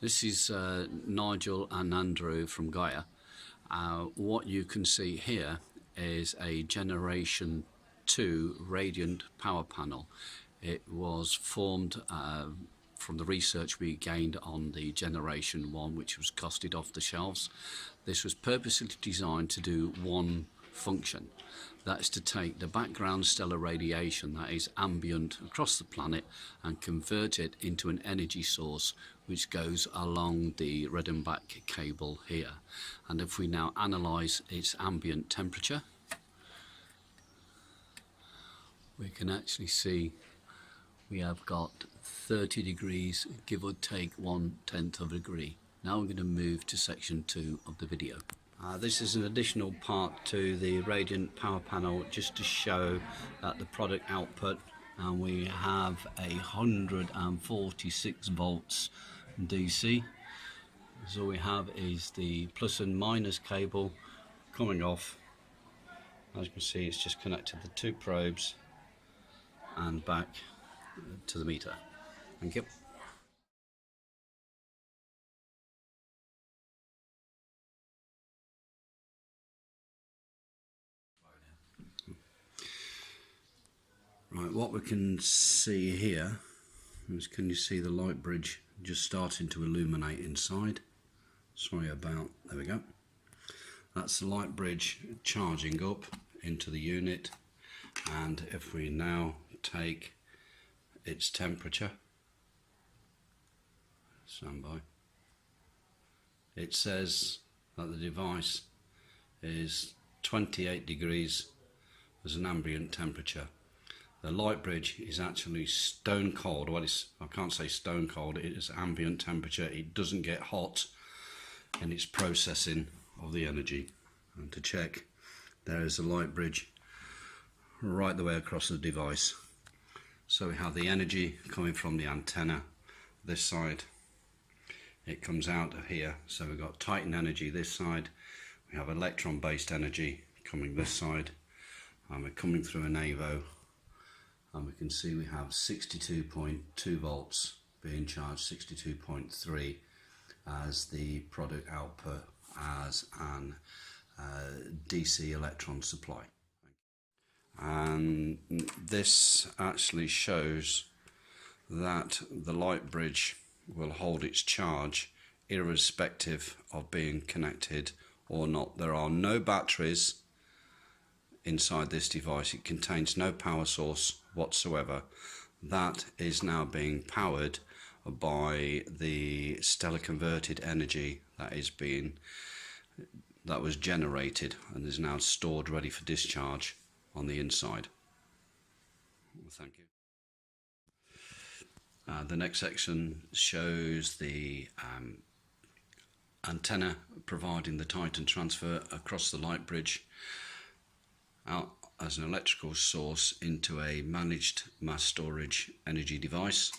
This is Nigel and Andrew from GAEA. What you can see here is a Generation 2 radiant power panel. It was formed from the research we gained on the Generation 1, which was costed off the shelves. This was purposely designed to do one function. That's to take the background stellar radiation that is ambient across the planet and convert it into an energy source which goes along the red and black cable here. And if we now analyse its ambient temperature, we can actually see we have got 30 degrees, give or take 1/10 of a degree. Now we're going to move to section 2 of the video. This is an additional part to the radiant power panel just to show that the product output, and we have 146 volts DC. So all we have is the plus and minus cable coming off. As you can see, it's just connected the two probes and back to the meter. Thank you. Right, what we can see here is, can you see the light bridge just starting to illuminate inside? Sorry about, there we go. That's the light bridge charging up into the unit, and if we now take its temperature, stand by, it says that the device is 28 degrees as an ambient temperature. The light bridge is actually stone cold. Well, I can't say stone cold, it is ambient temperature. It doesn't get hot in its processing of the energy. And to check, there is a light bridge right the way across the device. So we have the energy coming from the antenna this side. It comes out of here. So we've got Titan energy this side. We have electron based energy coming this side. And we're coming through an AVO. And we can see we have 62.2 volts being charged, 62.3 as the product output as an DC electron supply. And this actually shows that the light bridge will hold its charge irrespective of being connected or not. There are no batteries inside this device. It contains no power source whatsoever. That is now being powered by the stellar converted energy that was generated and is now stored ready for discharge on the inside. Thank you. The next section shows the antenna providing the Titan transfer across the light bridge out as an electrical source into a managed mass storage energy device.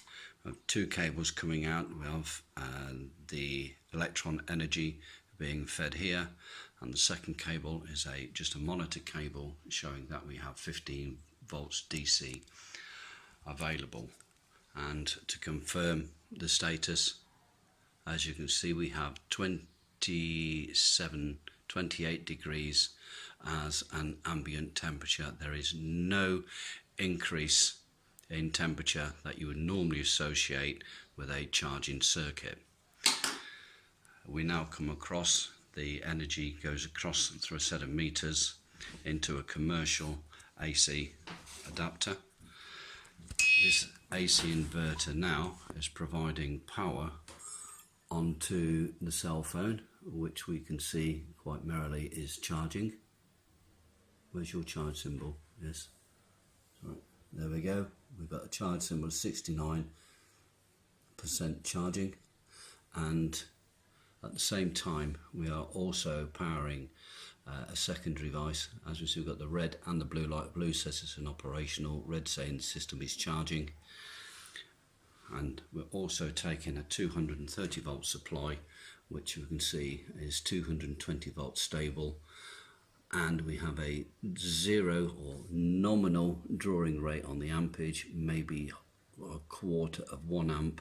We have two cables coming out. We have the electron energy being fed here, and the second cable is just a monitor cable showing that we have 15 volts DC available. And to confirm the status, as you can see, we have 28 degrees as an ambient temperature. There is no increase in temperature that you would normally associate with a charging circuit. We now come across, the energy goes across through a set of meters into a commercial AC adapter. This AC inverter now is providing power onto the cell phone, which we can see quite merrily is charging. Where's your charge symbol? Yes. Right. There we go. We've got a charge symbol of 69% charging, and at the same time we are also powering a secondary device. As we see, we've got the red and the blue light. Blue says it's an operational, red saying the system is charging. And we're also taking a 230 volt supply, which you can see is 220 volts stable, and we have a zero or nominal drawing rate on the ampage, maybe a quarter of 1 amp,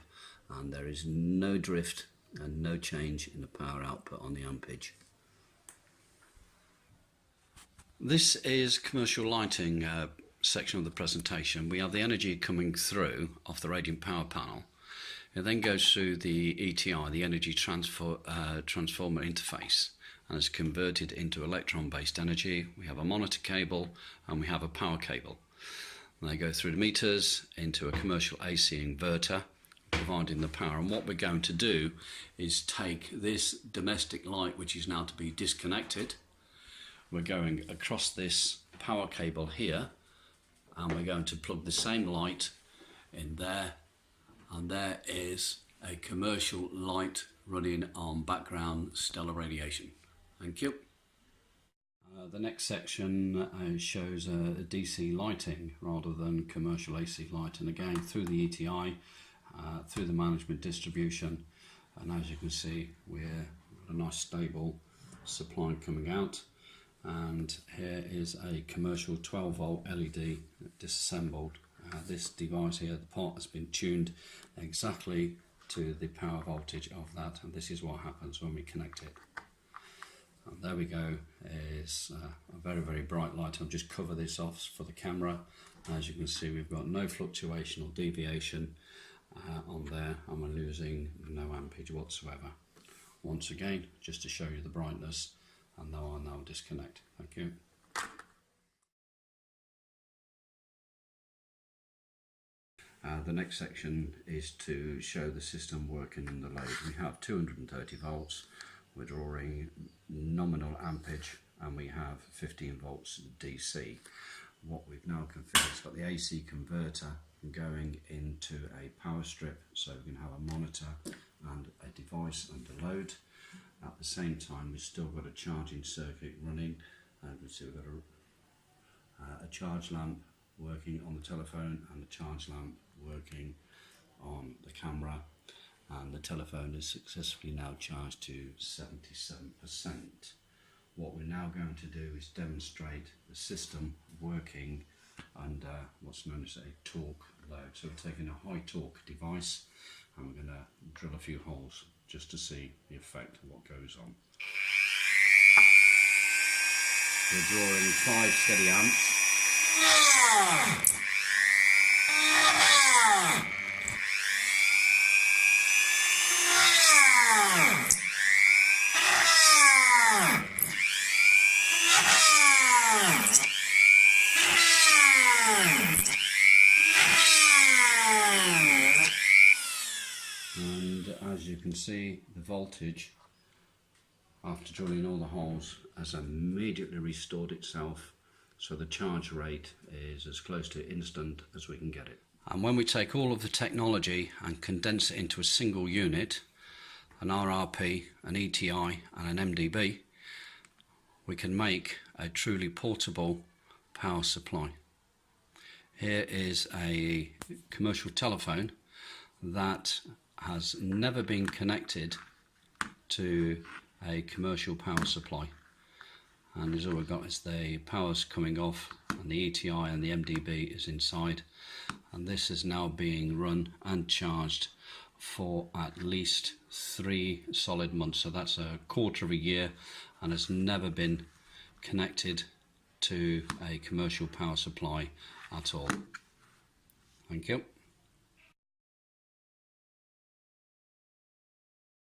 and there is no drift and no change in the power output on the ampage. This is commercial lighting section of the presentation. We have the energy coming through off the radiant power panel. It then goes through the ETI, the energy transformer interface, and is converted into electron-based energy. We have a monitor cable and we have a power cable. And they go through the meters into a commercial AC inverter, providing the power. And what we're going to do is take this domestic light, which is now to be disconnected. We're going across this power cable here, and we're going to plug the same light in there, and there is a commercial light running on background stellar radiation. Thank you. The next section shows DC lighting rather than commercial AC light, and again through the ETI, through the management distribution, and as you can see we've got a nice stable supply coming out. And here is a commercial 12 volt LED disassembled. This device here, the part has been tuned exactly to the power voltage of that, and this is what happens when we connect it. And there we go, is a very, very bright light. I'll just cover this off for the camera. As you can see, we've got no fluctuation or deviation on there, and we're losing no ampage whatsoever. Once again, just to show you the brightness, and now I'll now disconnect. Thank you. The next section is to show the system working in the load. We have 230 volts, we're drawing nominal ampage, and we have 15 volts DC. What we've now configured is got the AC converter going into a power strip, so we can have a monitor and a device under load. At the same time, we've still got a charging circuit running, and we've still got a charge lamp working on the telephone and a charge lamp working on the camera, and the telephone is successfully now charged to 77%. What we're now going to do is demonstrate the system working under what's known as a torque load. So we're taking a high torque device and we're going to drill a few holes just to see the effect of what goes on. We're drawing 5 steady amps. And as you can see, the voltage after drilling all the holes has immediately restored itself, so the charge rate is as close to instant as we can get it. And when we take all of the technology and condense it into a single unit, an RRP, an ETI and an MDB, we can make a truly portable power supply. Here is a commercial telephone that has never been connected to a commercial power supply, and all we've got is the power's coming off and the ETI and the MDB is inside, and this is now being run and charged for at least 3 solid months, so that's a quarter of a year, and has never been connected to a commercial power supply at all. Thank you.